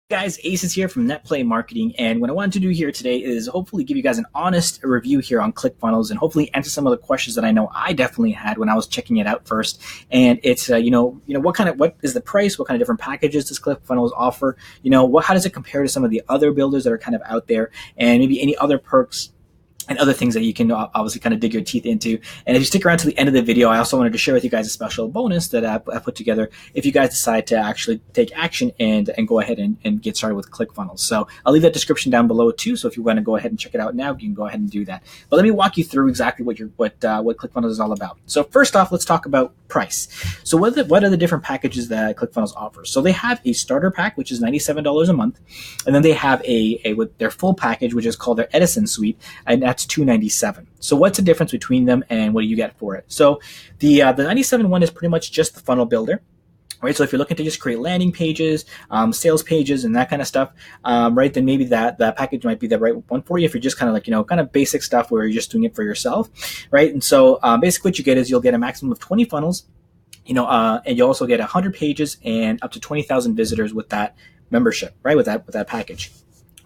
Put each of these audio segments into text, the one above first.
Guys, Ace is here from NetPlay Marketing, and what I wanted to do here today is hopefully give you guys an honest review here on Clickfunnels and hopefully answer some of the questions that I know I definitely had when I was checking it out first. And it's what is the price? What kind of different packages does Clickfunnels offer? How does it compare to some of the other builders that are kind of out there, and maybe any other perks and other things that you can obviously kind of dig your teeth into. And if you stick around to the end of the video, I also wanted to share with you guys a special bonus that I put together if you guys decide to actually take action and go ahead and get started with ClickFunnels. So I'll leave that description down below too. So if you want to go ahead and check it out now, you can go ahead and do that. But let me walk you through exactly what ClickFunnels is all about. So first off, let's talk about price. So what are the different packages that ClickFunnels offers? So they have a starter pack, which is $97 a month, and then they have with their full package, which is called their Edison Suite, and that's $297. So what's the difference between them and what do you get for it? So the 97 one is pretty much just the funnel builder. Right, so if you're looking to just create landing pages, sales pages, and that kind of stuff, right, then maybe that package might be the right one for you. If you're just kind of basic stuff where you're just doing it for yourself, right? And so basically, what you get is you'll get a maximum of 20 funnels, and you also get 100 pages and up to 20,000 visitors with that membership, right? With that package.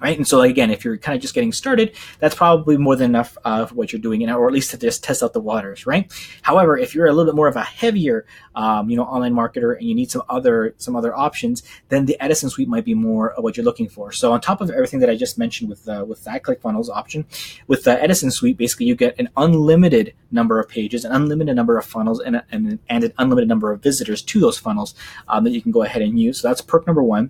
Right. And so again, if you're kind of just getting started, that's probably more than enough for what you're doing, or at least to just test out the waters. Right. However, if you're a little bit more of a heavier, online marketer and you need some other options, then the Edison Suite might be more of what you're looking for. So on top of everything that I just mentioned with that ClickFunnels option, with the Edison Suite, basically you get an unlimited number of pages, an unlimited number of funnels, and an unlimited number of visitors to those funnels that you can go ahead and use. So that's perk number one.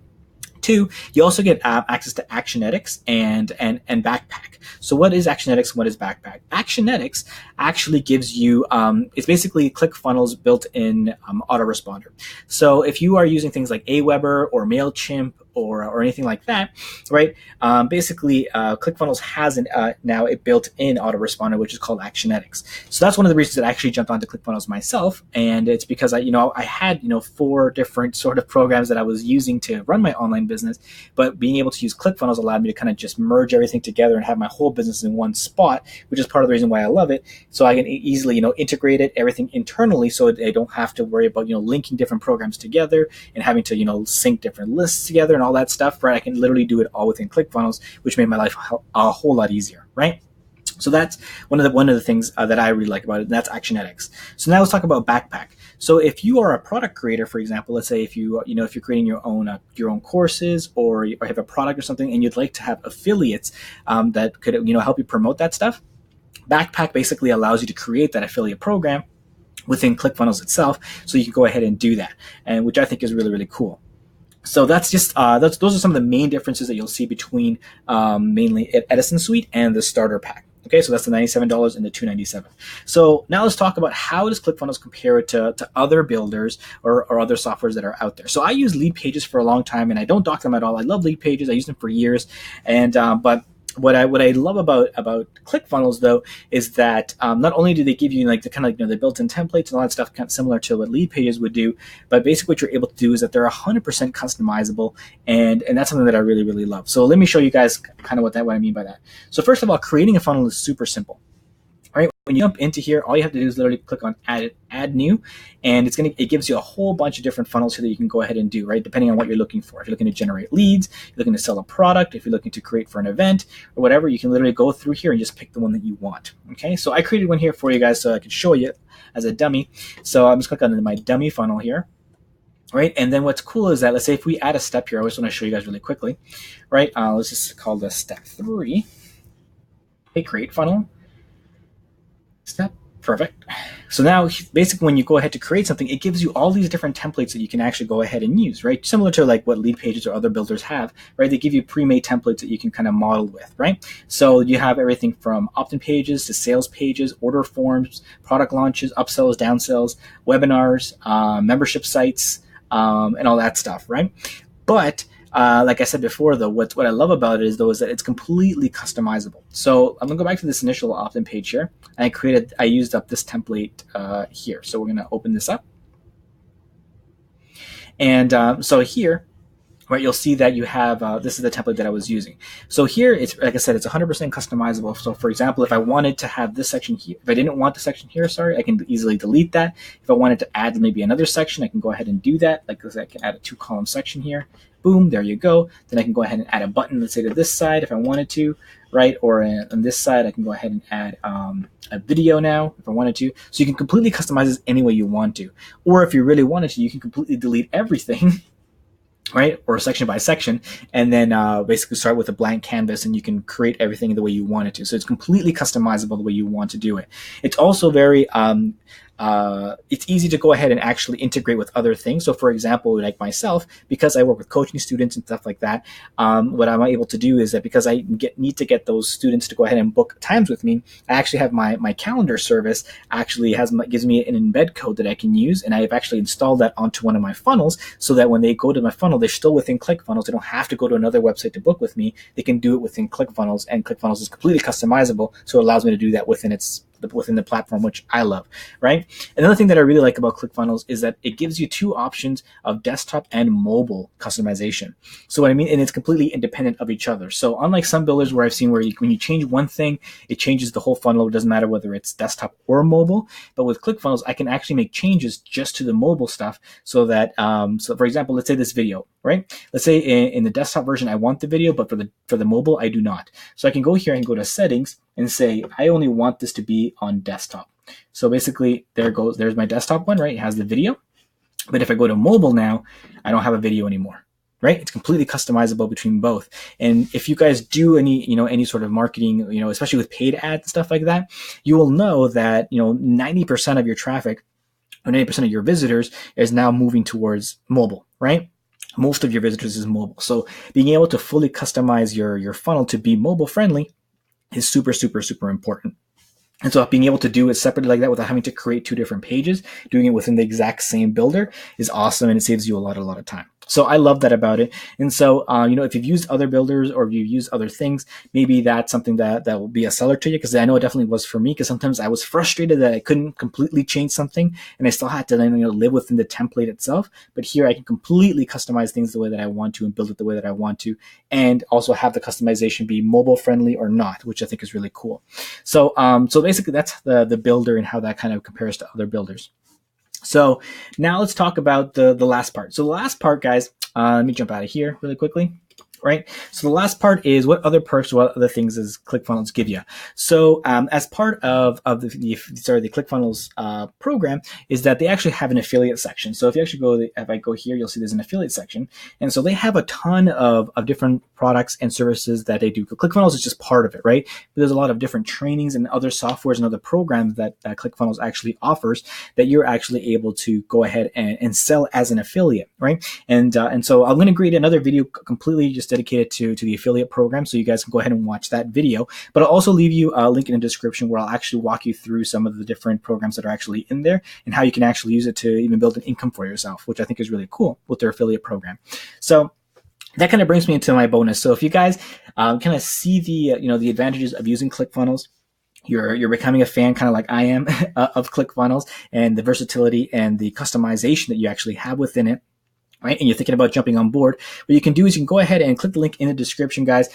Two, you also get access to Actionetics and Backpack. So what is Actionetics and what is Backpack? Actionetics actually gives you, it's basically ClickFunnels built-in autoresponder. So if you are using things like Aweber or MailChimp or anything like that, right? Basically, ClickFunnels has now a built-in autoresponder, which is called Actionetics. So that's one of the reasons that I actually jumped onto ClickFunnels myself, and it's because I had 4 different sort of programs that I was using to run my online business, but being able to use ClickFunnels allowed me to kind of just merge everything together and have my whole business in one spot, which is part of the reason why I love it. So I can easily integrate everything internally, so I don't have to worry about linking different programs together and having to sync different lists together and all that stuff, right? I can literally do it all within ClickFunnels, which made my life a whole lot easier, right? So that's one of the things that I really like about it, and that's Actionetics. So now let's talk about Backpack. So if you are a product creator, for example, let's say if you're creating your own courses or have a product or something, and you'd like to have affiliates that could help you promote that stuff, Backpack basically allows you to create that affiliate program within ClickFunnels itself, so you can go ahead and do that, and which I think is really, really cool. So that's just those are some of the main differences that you'll see between mainly Edison Suite and the starter pack. Okay, so that's the $97 and the $297. So now let's talk about how does ClickFunnels compare it to other builders or other softwares that are out there. So I use Lead Pages for a long time, and I don't dock them at all. I love Lead Pages. I used them for years, and but what I love about ClickFunnels though is that not only do they give you the built-in templates and all that stuff, kind of similar to what Lead Pages would do, but basically what you're able to do is that they're 100% customizable, and that's something that I really, really love. So let me show you guys kind of what I mean by that. So first of all, creating a funnel is super simple. Right, when you jump into here, all you have to do is literally click on add new, and it gives you a whole bunch of different funnels here that you can go ahead and do, right, depending on what you're looking for. If you're looking to generate leads, you're looking to sell a product, if you're looking to create for an event or whatever, you can literally go through here and just pick the one that you want. Okay, so I created one here for you guys so I can show you as a dummy. So I'm just clicking on my dummy funnel here. Right, and then what's cool is that, let's say if we add a step here, I just want to show you guys really quickly. Right, let's just call this step 3. Okay, create funnel. Step. Perfect. So now basically when you go ahead to create something, it gives you all these different templates that you can actually go ahead and use, right? Similar to like what Lead Pages or other builders have, right? They give you pre-made templates that you can kind of model with, right? So you have everything from opt-in pages to sales pages, order forms, product launches, upsells, downsells, webinars, membership sites, and all that stuff, right? But like I said before, though, what I love about it is that it's completely customizable. So I'm gonna go back to this initial opt-in page here, and I used up this template here. So we're gonna open this up, and so here, right, you'll see that you have this is the template that I was using. So here, it's like I said, it's 100% customizable. So for example, if I wanted to have this section here, if I didn't want the section here, sorry, I can easily delete that. If I wanted to add maybe another section, I can go ahead and do that. Like I can add a 2-column section here. Boom, there you go. Then I can go ahead and add a button, let's say to this side if I wanted to, right? Or on this side, I can go ahead and add a video now if I wanted to. So you can completely customize this any way you want to. Or if you really wanted to, you can completely delete everything, right? Or section by section, and then basically start with a blank canvas, and you can create everything the way you want it to. So it's completely customizable the way you want to do it. It's also very it's easy to go ahead and actually integrate with other things. So for example, like myself, because I work with coaching students and stuff like that, what I'm able to do is that because I need to get those students to go ahead and book times with me, I actually have my calendar service actually gives me an embed code that I can use, and I've actually installed that onto one of my funnels so that when they go to my funnel, they're still within ClickFunnels. They don't have to go to another website to book with me. They can do it within ClickFunnels, and ClickFunnels is completely customizable, so it allows me to do that within the platform, which I love, right? Another thing that I really like about ClickFunnels is that it gives you two options of desktop and mobile customization. So what I mean, and it's completely independent of each other. So unlike some builders where I've seen where when you change one thing, it changes the whole funnel. It doesn't matter whether it's desktop or mobile. But with ClickFunnels, I can actually make changes just to the mobile stuff so that, so for example, let's say this video, right? Let's say in the desktop version, I want the video, but for the mobile, I do not. So I can go here and go to settings and say, I only want this to be on desktop. So basically there's my desktop one, right? It has the video. But if I go to mobile now, I don't have a video anymore, right? It's completely customizable between both. And if you guys do any sort of marketing, especially with paid ads and stuff like that, you will know that, 90% of your traffic or 90% of your visitors is now moving towards mobile, right? Most of your visitors is mobile. So being able to fully customize your funnel to be mobile friendly is super, super, super important. And so being able to do it separately like that without having to create two different pages, doing it within the exact same builder is awesome, and it saves you a lot of time. So I love that about it. And so, if you've used other builders or if you've used other things, maybe that's something that will be a seller to you, because I know it definitely was for me, because sometimes I was frustrated that I couldn't completely change something and I still had to live within the template itself. But here I can completely customize things the way that I want to and build it the way that I want to, and also have the customization be mobile friendly or not, which I think is really cool. So, basically that's the builder and how that kind of compares to other builders. So now let's talk about the last part. So the last part, guys, let me jump out of here really quickly. Right. So the last part is what other perks, what other things does ClickFunnels give you? So as part of the ClickFunnels program is that they actually have an affiliate section. So if you actually if I go here, you'll see there's an affiliate section. And so they have a ton of different products and services that they do. ClickFunnels is just part of it, right? But there's a lot of different trainings and other softwares and other programs that ClickFunnels actually offers that you're actually able to go ahead and sell as an affiliate, right? And so I'm going to create another video completely just dedicated to the affiliate program, so you guys can go ahead and watch that video. But I'll also leave you a link in the description where I'll actually walk you through some of the different programs that are actually in there and how you can actually use it to even build an income for yourself, which I think is really cool with their affiliate program. So that kind of brings me into my bonus. So if you guys kind of see the advantages of using ClickFunnels, you're becoming a fan, kind of like I am, of ClickFunnels and the versatility and the customization that you actually have within it, right? And you're thinking about jumping on board, what you can do is you can go ahead and click the link in the description, guys.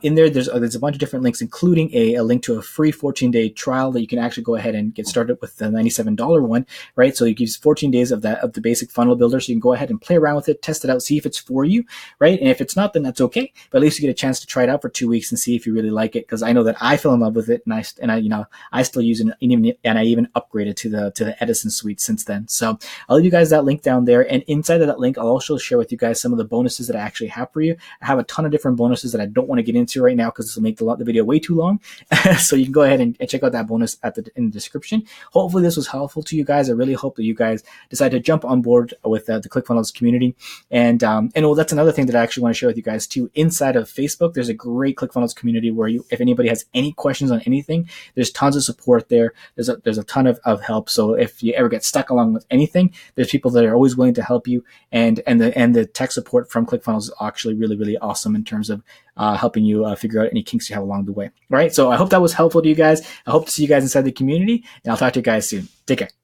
In there's a bunch of different links, including a link to a free 14-day trial that you can actually go ahead and get started with the $97 one, right? So it gives 14 days of the basic funnel builder. So you can go ahead and play around with it, test it out, see if it's for you, right? And if it's not, then that's okay. But at least you get a chance to try it out for 2 weeks and see if you really like it. Because I know that I fell in love with it, and I still use it, and I even upgraded to the Edison suite since then. So I'll leave you guys that link down there, and inside of that link, I'll also share with you guys some of the bonuses that I actually have for you. I have a ton of different bonuses that I don't want to get into right now because this will make the video way too long. So you can go ahead and check out that bonus in the description. Hopefully this was helpful to you guys. I really hope that you guys decide to jump on board with the ClickFunnels community. And that's another thing that I actually want to share with you guys too. Inside of Facebook, there's a great ClickFunnels community where if anybody has any questions on anything, there's tons of support there. There's a ton of help. So if you ever get stuck along with anything, there's people that are always willing to help you. And the tech support from ClickFunnels is actually really, really awesome in terms of helping you figure out any kinks you have along the way. All right. So I hope that was helpful to you guys. I hope to see you guys inside the community, and I'll talk to you guys soon. Take care.